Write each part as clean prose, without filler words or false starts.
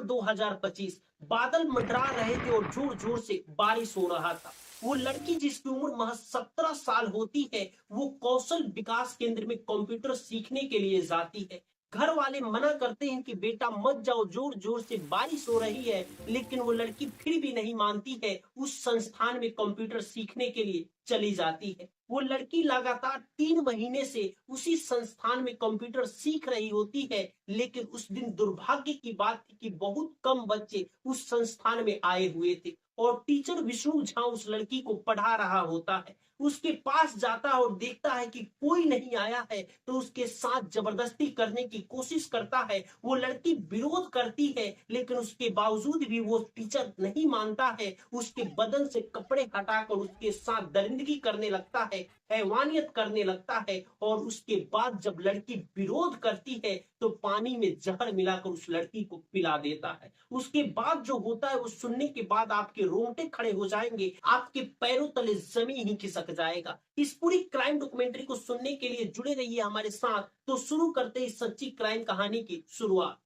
2025 बादल मंडरा रहे थे और जोर जोर से बारिश हो रहा था। वो लड़की जिसकी उम्र महज 17 साल होती है, वो कौशल विकास केंद्र में कंप्यूटर सीखने के लिए जाती है। घर वाले मना करते हैं कि बेटा मत जाओ, जोर जोर से बारिश हो रही है, लेकिन वो लड़की फिर भी नहीं मानती है। उस संस्थान में कंप्यूटर सीखने के लिए चली जाती है। वो लड़की लगातार 3 महीने से उसी संस्थान में कंप्यूटर सीख रही होती है, लेकिन उस दिन दुर्भाग्य की बात थी कि बहुत कम बच्चे उस संस्थान में आए हुए थे और टीचर विष्णु झा उस लड़की को पढ़ा रहा होता है। उसके पास जाता है और देखता है कि कोई नहीं आया है, तो उसके साथ जबरदस्ती करने की कोशिश करता है। वो लड़की विरोध करती है, लेकिन उसके बावजूद भी वो टीचर नहीं मानता है। उसके बदन से कपड़े हटाकर उसके साथ दरिंदगी करने लगता है, हैवानियत करने लगता है और उसके बाद जब लड़की विरोध करती है तो पानी में जहर मिलाकर उस लड़की को पिला देता है। उसके बाद जो होता है वो सुनने के बाद आपके रोंगटे खड़े हो जाएंगे, आपके पैरों तले जमीन ही खिसक जाएगा। इस पूरी क्राइम डॉक्यूमेंट्री को सुनने के लिए जुड़े रहिए हमारे साथ। तो शुरू करते इस सच्ची क्राइम कहानी की शुरुआत।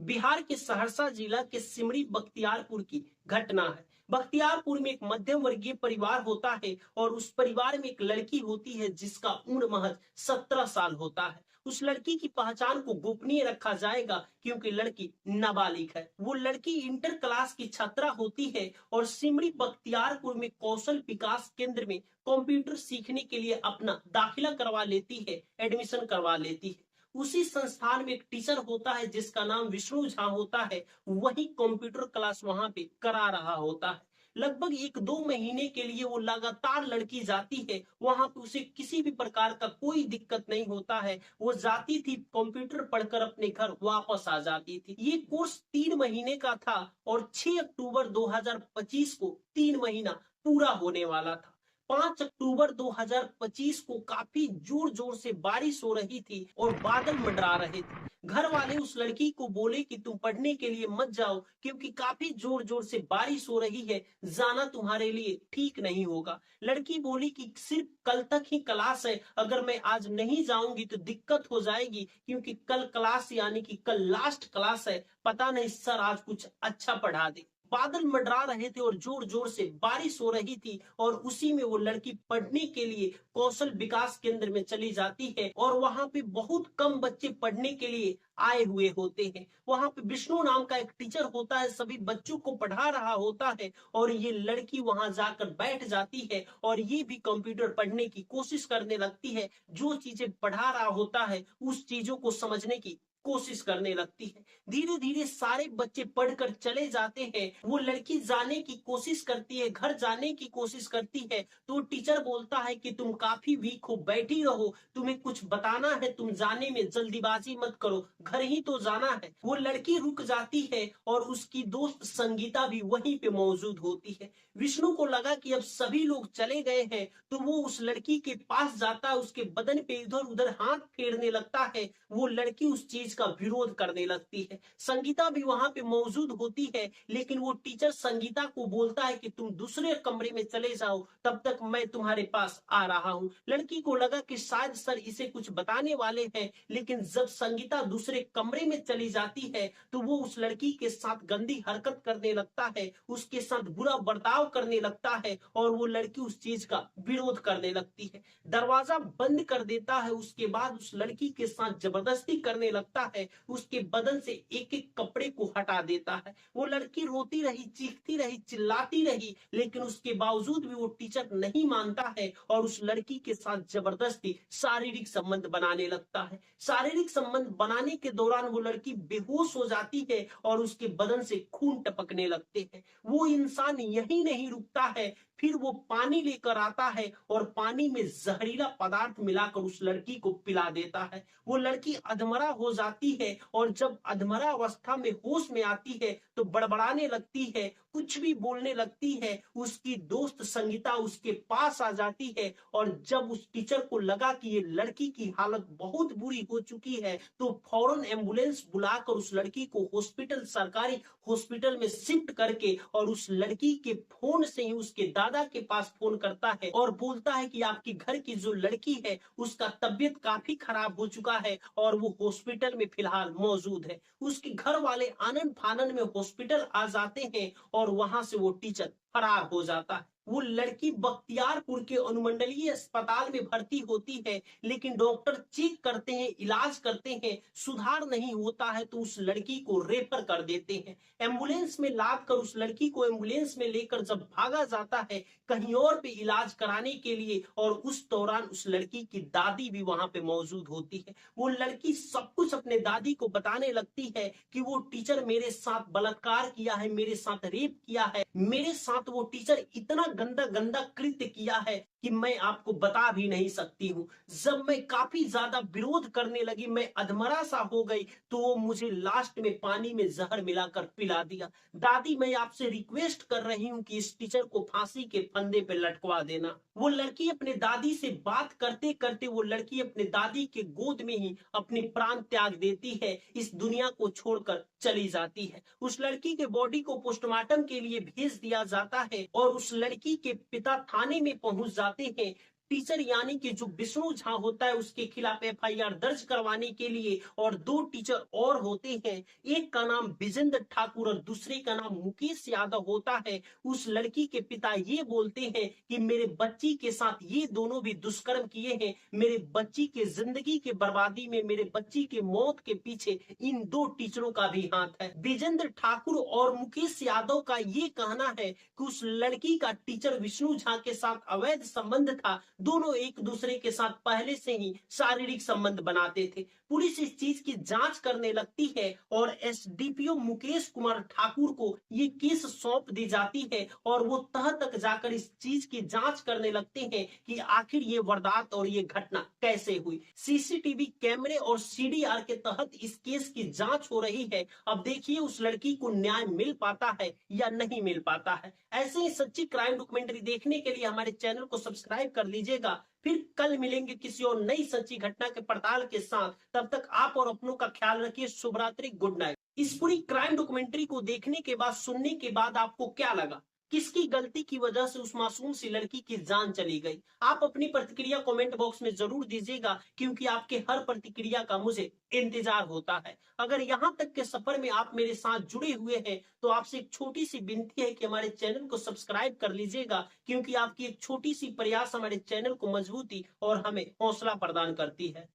बिहार के सहरसा जिला के सिमरी बख्तियारपुर की घटना है। बख्तियारपुर में एक मध्यम वर्गीय परिवार होता है और उस परिवार में एक लड़की होती है जिसका उम्र महज 17 साल होता है। उस लड़की की पहचान को गोपनीय रखा जाएगा क्योंकि लड़की नाबालिग है। वो लड़की इंटर क्लास की छात्रा होती है और सिमरी बख्तियारपुर में कौशल विकास केंद्र में कंप्यूटर सीखने के लिए अपना दाखिला करवा लेती है, एडमिशन करवा लेती है। उसी संस्थान में एक टीचर होता है जिसका नाम विष्णु झा होता है। वही कंप्यूटर क्लास वहां पे करा रहा होता है। लगभग 1-2 महीने के लिए वो लगातार लड़की जाती है। वहां पे उसे किसी भी प्रकार का कोई दिक्कत नहीं होता है। वो जाती थी, कंप्यूटर पढ़कर अपने घर वापस आ जाती थी। ये कोर्स 3 महीने का था और 6 अक्टूबर 2025 को 3 महीना पूरा होने वाला था। 5 अक्टूबर 2025 को काफी जोर जोर से बारिश हो रही थी और बादल मंडरा रहे थे। घर वाले उस लड़की को बोले कि तुम पढ़ने के लिए मत जाओ क्योंकि काफी जोर जोर से बारिश हो रही है, जाना तुम्हारे लिए ठीक नहीं होगा। लड़की बोली कि सिर्फ कल तक ही क्लास है, अगर मैं आज नहीं जाऊंगी तो दिक्कत हो जाएगी क्योंकि कल क्लास यानी कि कल लास्ट क्लास है, पता नहीं सर आज कुछ अच्छा पढ़ा दे। बादल मंडरा रहे थे और जोर जोर से बारिश हो रही थी और उसी में वो लड़की पढ़ने के लिए कौशल विकास केंद्र में चली जाती है और वहां पे बहुत कम बच्चे पढ़ने के लिए आए हुए होते हैं। वहां पे विष्णु नाम का एक टीचर होता है, सभी बच्चों को पढ़ा रहा होता है और ये लड़की वहां जाकर बैठ जाती है और ये भी कंप्यूटर पढ़ने की कोशिश करने लगती है। जो चीजें पढ़ा रहा होता है उस चीजों को समझने की कोशिश करने लगती है। धीरे धीरे सारे बच्चे पढ़कर चले जाते हैं। वो लड़की जाने की कोशिश करती है, घर जाने की कोशिश करती है, तो टीचर बोलता है कि तुम काफी वीक हो, बैठी रहो, तुम्हें कुछ बताना है, तुम जाने में जल्दीबाजी मत करो, घर ही तो जाना है। वो लड़की रुक जाती है और उसकी दोस्त संगीता भी वहीं पे मौजूद होती है। विष्णु को लगा कि अब सभी लोग चले गए हैं, तो वो उस लड़की के पास जाता है, उसके बदन पे इधर उधर हाथ फेरने लगता है। वो लड़की उस चीज का विरोध करने लगती है। संगीता भी वहां पे मौजूद होती है, लेकिन वो टीचर संगीता को बोलता है कि तुम दूसरे कमरे में चले जाओ, तब तक मैं तुम्हारे पास आ रहा हूँ। लड़की को लगा कि शायद सर इसे कुछ बताने वाले हैं, लेकिन जब संगीता दूसरे कमरे में चली जाती है तो वो उस लड़की के साथ गंदी हरकत करने लगता है, उसके साथ बुरा बर्ताव करने लगता है और वो लड़की उस चीज का विरोध करने लगती है। दरवाजा बंद कर देता है, उसके बाद उस लड़की के साथ जबरदस्ती करने लगता है, उसके बदन से एक एक कपड़े को हटा देता है। वो लड़की रोती रही, चीखती रही, चिल्लाती रही, लेकिन उसके बावजूद भी वो टीचर नहीं मानता है और उस लड़की के साथ जबरदस्ती शारीरिक संबंध बनाने लगता है। शारीरिक संबंध बनाने के दौरान वो लड़की बेहोश हो जाती है और उसके बदन से खून टपकने लगते हैं। वो इंसान यही नहीं रुकता है, फिर वो पानी लेकर आता है और पानी में जहरीला पदार्थ मिलाकर उस लड़की को पिला देता है। वो लड़की अधमरा हो जाती है और जब अधमरा अवस्था में होश में आती है तो बड़बड़ाने लगती है, कुछ भी बोलने लगती है, उसकी दोस्त संगीता उसके पास आ जाती है और जब उस टीचर को लगा कि ये लड़की की हालत बहुत बुरी हो चुकी है, तो फौरन एम्बुलेंस बुलाकर उस लड़की को हॉस्पिटल, सरकारी हॉस्पिटल में शिफ्ट करके और उस लड़की के फोन से ही उसके दादा के पास फोन करता है और बोलता है कि आपके घर की जो लड़की है उसका तबीयत काफी खराब हो चुका है और वो हॉस्पिटल में फिलहाल मौजूद है। उसके घर वाले आनन फानन में हॉस्पिटल आ जाते हैं और वहां से वो टीचर फरार हो जाता है। वो लड़की बख्तियारपुर के अनुमंडलीय अस्पताल में भर्ती होती है, लेकिन डॉक्टर चेक करते हैं, इलाज करते हैं, सुधार नहीं होता है तो उस लड़की को रेफर कर देते हैं। एम्बुलेंस में लाद कर उस लड़की को एम्बुलेंस में लेकर जब भागा जाता है कहीं और पे इलाज कराने के लिए, और उस दौरान उस लड़की की दादी भी वहां पे मौजूद होती है। वो लड़की सब कुछ अपने दादी को बताने लगती है कि वो टीचर मेरे साथ बलात्कार किया है, मेरे साथ रेप किया है, मेरे साथ वो टीचर इतना गंदा गंदा कृत्य किया है कि मैं आपको बता भी नहीं सकती हूँ। जब मैं काफी ज्यादा विरोध करने लगी, मैं अधमरा सा हो गई, तो वो मुझे लास्ट में पानी में जहर मिलाकर पिला दिया। दादी, मैं आपसे रिक्वेस्ट कर रही हूँ कि इस टीचर को फांसी के फंदे पे लटकवा देना। वो लड़की अपने दादी से बात करते करते वो लड़की अपने दादी के गोद में ही अपने प्राण त्याग देती है, इस दुनिया को छोड़कर चली जाती है। उस लड़की के बॉडी को पोस्टमार्टम के लिए भेज दिया जाता है और उस लड़की के पिता थाने में पहुंच जाते हैं। टीचर यानी कि जो विष्णु झा होता है उसके खिलाफ एफआईआर दर्ज करवाने के लिए, और दो टीचर और होते हैं, एक का नाम विजेंद्र ठाकुर और दूसरे का नाम मुकेश यादव होता है। उस लड़की के पिता ये बोलते हैं कि मेरे बच्ची के साथ ये दोनों भी दुष्कर्म किए हैं, मेरे बच्ची के जिंदगी के बर्बादी में, मेरे बच्ची के मौत के पीछे इन दो टीचरों का भी हाथ है। विजेंद्र ठाकुर और मुकेश यादव का ये कहना है कि उस लड़की का टीचर विष्णु झा के साथ अवैध संबंध था, दोनों एक दूसरे के साथ पहले से ही शारीरिक संबंध बनाते थे। पुलिस इस चीज की जांच करने लगती है और एसडीपीओ मुकेश कुमार ठाकुर को ये केस सौंप दी जाती है और वो तह तक जाकर इस चीज की जांच करने लगते हैं कि आखिर ये वारदात और ये घटना कैसे हुई। सीसीटीवी कैमरे और सीडीआर के तहत इस केस की जांच हो रही है। अब देखिए उस लड़की को न्याय मिल पाता है या नहीं मिल पाता है। ऐसे ही सच्ची क्राइम डॉक्यूमेंट्री देखने के लिए हमारे चैनल को सब्सक्राइब कर लीजिएगा। फिर कल मिलेंगे किसी और नई सच्ची घटना के पड़ताल के साथ। तब तक आप और अपनों का ख्याल रखिए। शुभ रात्रि, गुड नाइट। इस पूरी क्राइम डॉक्यूमेंट्री को देखने के बाद, सुनने के बाद आपको क्या लगा? किसकी गलती की वजह से उस मासूम सी लड़की की जान चली गई? आप अपनी प्रतिक्रिया कमेंट बॉक्स में जरूर दीजिएगा, क्योंकि आपके हर प्रतिक्रिया का मुझे इंतजार होता है। अगर यहाँ तक के सफर में आप मेरे साथ जुड़े हुए हैं तो आपसे एक छोटी सी विनती है कि हमारे चैनल को सब्सक्राइब कर लीजिएगा, क्योंकि आपकी एक छोटी सी प्रयास हमारे चैनल को मजबूती और हमें हौसला प्रदान करती है।